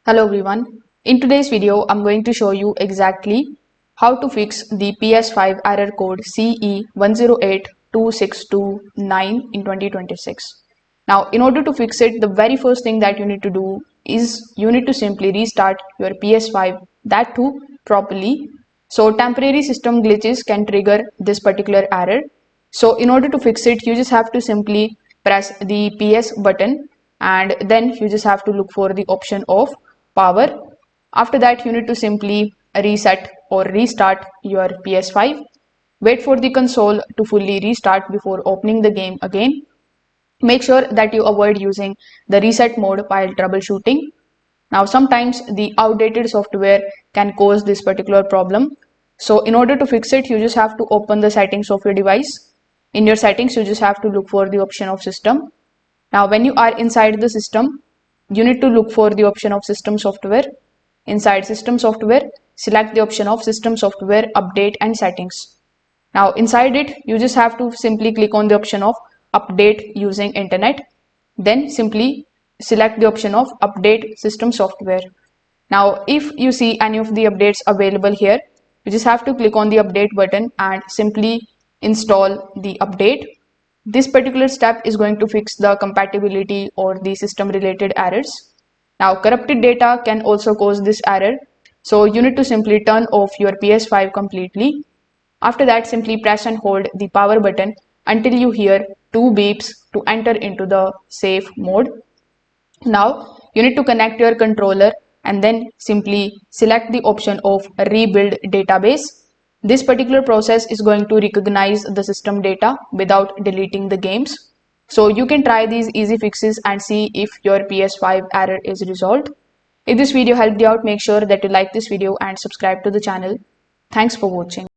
Hello everyone. In today's video, I'm going to show you exactly how to fix the PS5 error code CE10826229 in 2026. Now, in order to fix it, the very first thing that you need to do is you need to simply restart your PS5, that too properly. So temporary system glitches can trigger this particular error. So in order to fix it, you just have to simply press the PS button and then you just have to look for the option of power. After that, you need to simply reset or restart your PS5. Wait for the console to fully restart before opening the game again. Make sure that you avoid using the reset mode while troubleshooting. Now, sometimes the outdated software can cause this particular problem. So in order to fix it, you just have to open the settings of your device. In your settings, you just have to look for the option of system. Now, when you are inside the system, you need to look for the option of system software. Inside system software, select the option of system software, update and settings. Now, inside it, you just have to simply click on the option of update using internet. Then simply select the option of update system software. Now, if you see any of the updates available here, you just have to click on the update button and simply install the update. This particular step is going to fix the compatibility or the system related errors. Now, corrupted data can also cause this error. So you need to simply turn off your PS5 completely. After that, simply press and hold the power button until you hear two beeps to enter into the safe mode. Now you need to connect your controller and then simply select the option of rebuild database. This particular process is going to recognize the system data without deleting the games. So you can try these easy fixes and see if your PS5 error is resolved. If this video helped you out, make sure that you like this video and subscribe to the channel. Thanks for watching.